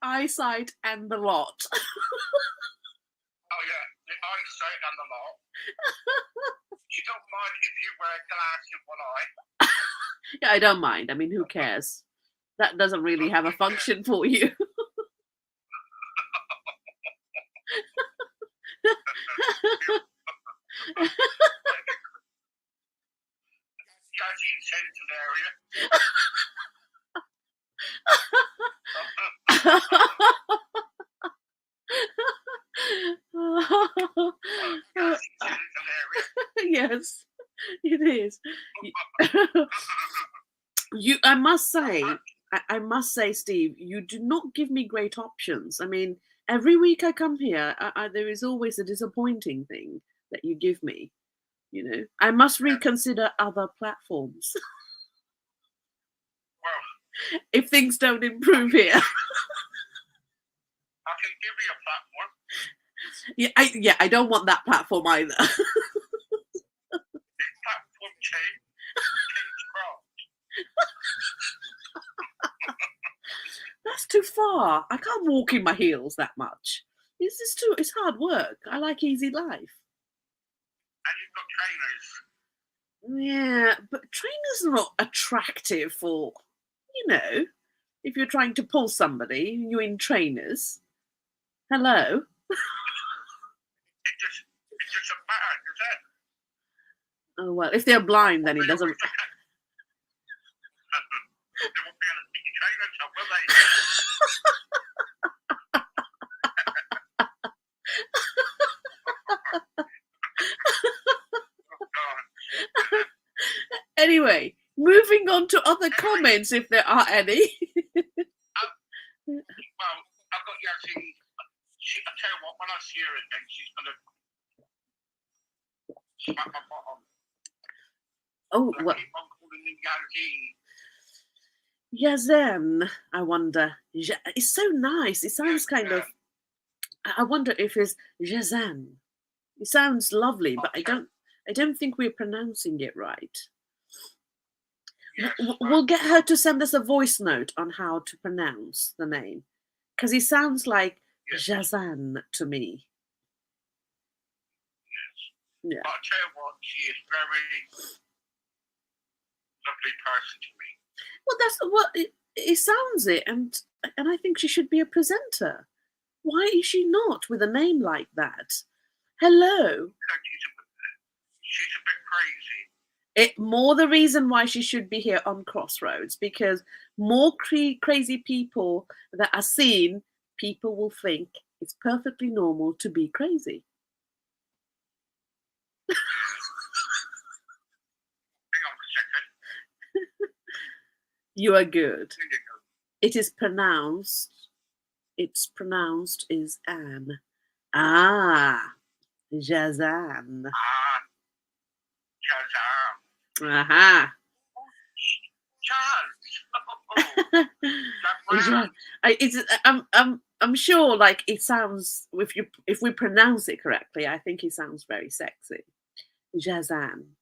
Eyesight and the lot. Oh yeah, the eyesight and the lot. You don't mind if you wear glass in one eye. Yeah, I don't mind. I mean, who cares? That doesn't really have a function for you. Yazzie Central area. Yazzie Central area. Yes, it is. I must say, I must say, Steve, you do not give me great options. I mean, every week I come here, there is always a disappointing thing that you give me. I must reconsider other platforms Well, if things don't improve here. I can give you a platform. I don't want that platform either. It's platform 2, King's Cross. That's too far. I can't walk in my heels that much. It's hard work. I like easy life. And you've got trainers. Yeah, but trainers are not attractive for, if you're trying to pull somebody, you're in trainers. Hello? It's just a bag, is it? Oh, well, if they're blind, then it doesn't. They won't be able to stick your trainers up, will they? Anyway, moving on to other comments, if there are any. Well, I've got Yazzie. I tell you what, when I see her again, she's going to smack my bottom. Oh, I well, keep on calling him Yazzie. Yazan, I wonder. It's so nice. It sounds kind of. I wonder if it's Yazan. It sounds lovely, but I don't think we're pronouncing it right. Yes, We'll get her to send us a voice note on how to pronounce the name, because it sounds like Yazan to me. yes. Yeah. But I tell you what, she is very lovely person to me. Well, that's what it sounds it, and I think she should be a presenter. Why is she not with a name like that? Hello. She's a bit crazy. More the reason why she should be here on Crossroads, because more crazy people that are seen, people will think it's perfectly normal to be crazy. Hang on a second. You are good. There you go. It's pronounced is Anne. Ah, Yazan. Ah, Shazam. Aha. I'm sure, like, it sounds, if we pronounce it correctly, I think it sounds very sexy. Yazan.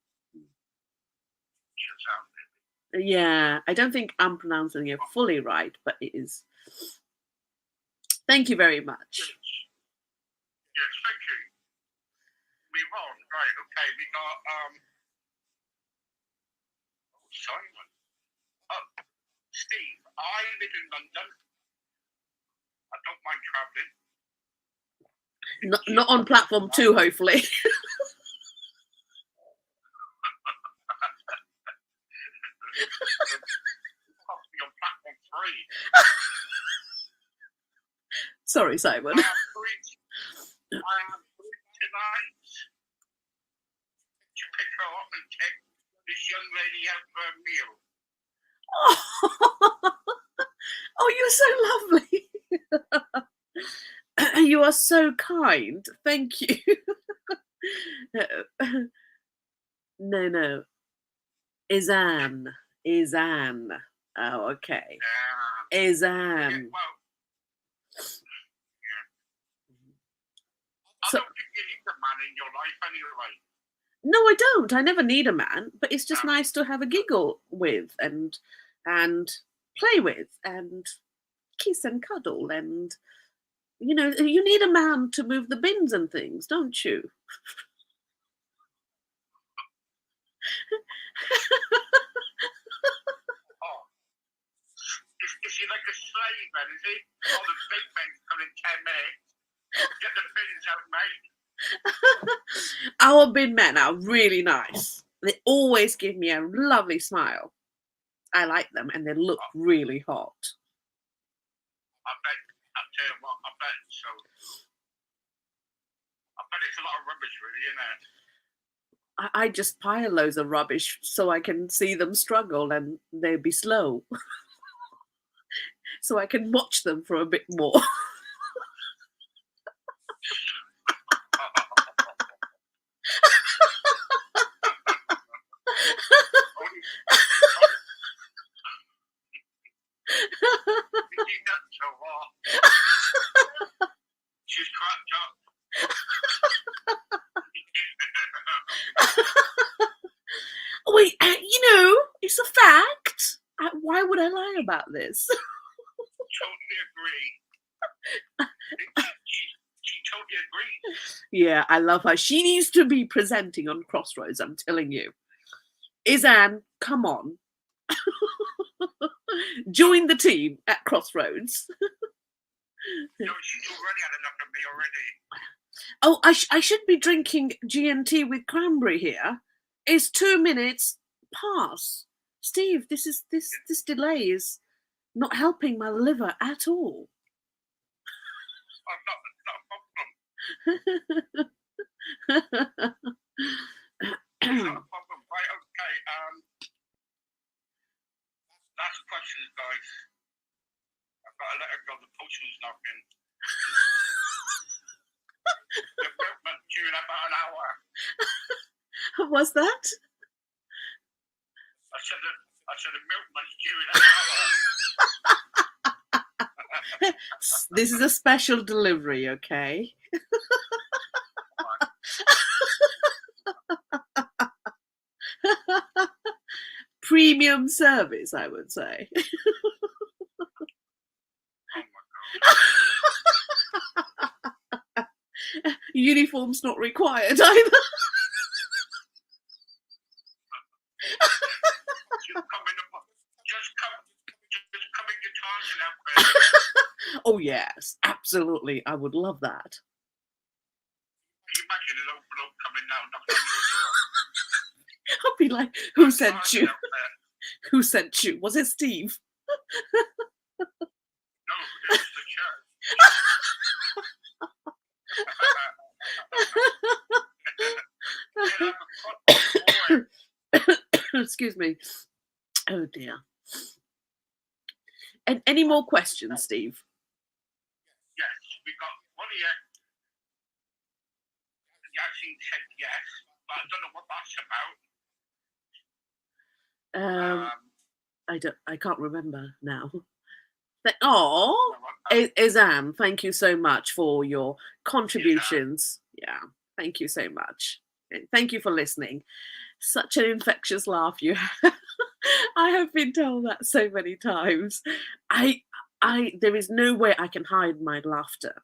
Yeah, I don't think I'm pronouncing it fully right, but it is. Thank you very much. Yes, thank you. Move on. Right, okay, we got Simon. Oh, Steve, I live in London. I don't mind travelling. Not on platform 2, hopefully. Possibly on platform 3. Sorry, Simon. I am free tonight to pick her up and take this young lady out for a meal. Oh, you're so lovely. You are so kind. Thank you. No. Izan. Oh, okay. Izan. Yeah, well, I So- don't think you need a man in your life anyway. No, I don't. I never need a man, but it's just nice to have a giggle with and play with and kiss and cuddle and you need a man to move the bins and things, don't you? Oh, is he like a slave then, is he? All the big men come in 10 minutes. Get the bins out, mate. Our bin men are really nice. They always give me a lovely smile. I like them and they look really hot. I bet, I'll tell you what, I bet it's a lot of rubbish, really, isn't it? I just pile loads of rubbish so I can see them struggle and they'll be slow. So I can watch them for a bit more. She's cracked up. Wait, it's a fact. Why would I lie about this? Totally agree. She totally agrees. Yeah, I love her. She needs to be presenting on Crossroads, I'm telling you. Izan, come on. Join the team at Crossroads. No, she's already had enough of me already. Oh, I should be drinking G&T with cranberry here. It's 2 minutes past. Steve, this delay is not helping my liver at all. Not a problem. It's not a problem. Right, okay. Last questions, guys. I've got to let her go. The postman's knocking. The milkman's due in about an hour. What's that? I said the milkman's due in an hour. This is a special delivery, okay? Premium service, I would say. Uniform's not required either. Just come in your tongs and out. Oh yes, absolutely. I would love that. Can you imagine an open up coming now, knocking on your door? I'll be like, who sent Tongs you? out there. Who sent you? Was it Steve? No, it's the church. Excuse me. Oh dear. And any more questions, Steve? Yes, we got one here. Yasin said yes, but I don't know what that's about. I can't remember now. Izam, thank you so much for your contributions. Yeah, thank you so much. Thank you for listening. Such an infectious laugh you have. I have been told that so many times. There is no way I can hide my laughter.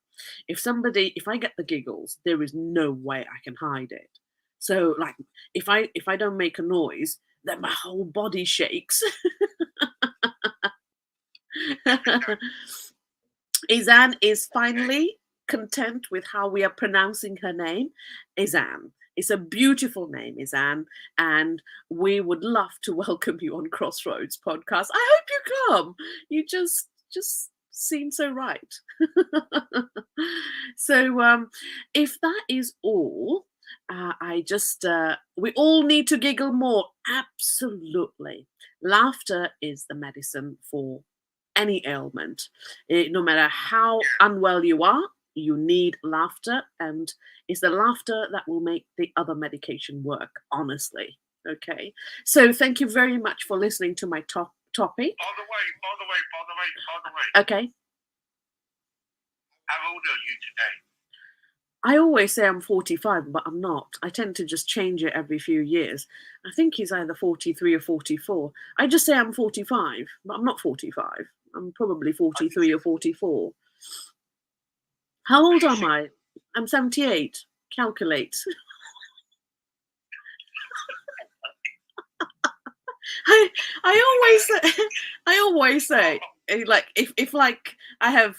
If I get the giggles, there is no way I can hide it. So like if I don't make a noise, then my whole body shakes. Izan is finally content with how we are pronouncing her name, Izan. It's a beautiful name, Izan, and we would love to welcome you on Crossroads podcast. I hope you come. You just seem so right. So if that is all, we all need to giggle more. Absolutely. Laughter is the medicine for any ailment. No matter how unwell you are, you need laughter, and it's the laughter that will make the other medication work, honestly. Okay. So thank you very much for listening to my topic. By the way. Okay. How old are you today? I always say I'm 45, but I'm not. I tend to just change it every few years. I think he's either 43 or 44. I just say I'm 45, but I'm not 45. I'm probably 43 or 44. How old am I? I'm 78. Calculate. I always say like if like I have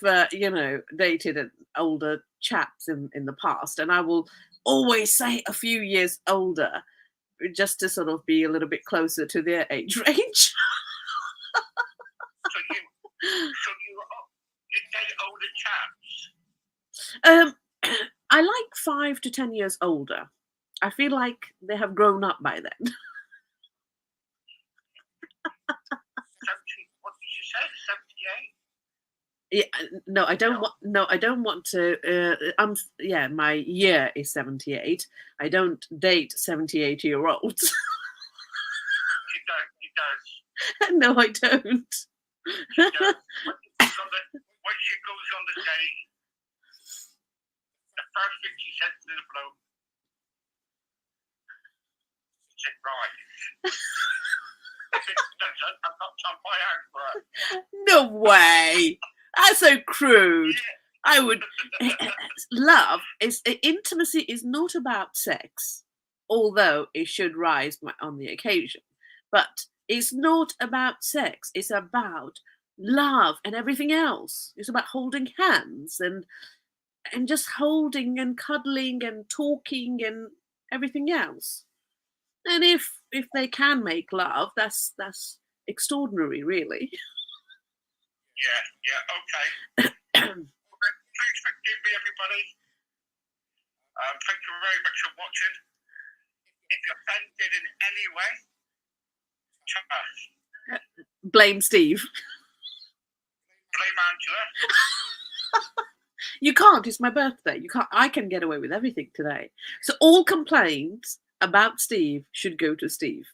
dated older chaps in the past, and I will always say a few years older just to sort of be a little bit closer to their age range. So you date older chaps? I like 5 to 10 years older. I feel like they have grown up by then. 70, what did you say? 78? Yeah, no, I don't want. No, I don't want to. My year is 78. I don't date 78-year-olds. You don't. No, I don't. You don't. When she goes on the date, the first thing she said to the bloke, she said, "Right." If it doesn't, I've got some my out for her. No way. That's so crude. I would. Love is intimacy is not about sex, although it should rise on the occasion. But it's not about sex. It's about love and everything else. It's about holding hands and just holding and cuddling and talking and everything else. And if they can make love, that's extraordinary, really. Yeah, okay. Please forgive me, everybody. Thank you very much for watching. If you're offended in any way, Blame Steve. blame Angela. You can't. It's my birthday. You can't. I can get away with everything today. So all complaints about Steve should go to Steve.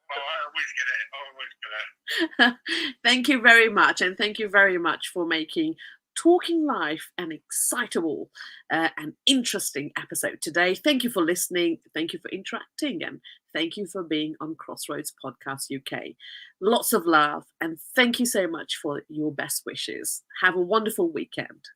Well, I always get it. Thank you very much, and thank you very much for making Talking Life an excitable and interesting episode today. Thank you for listening. Thank you for interacting, and thank you for being on Crossroads Podcast UK. Lots of love, and thank you so much for your best wishes. Have a wonderful weekend.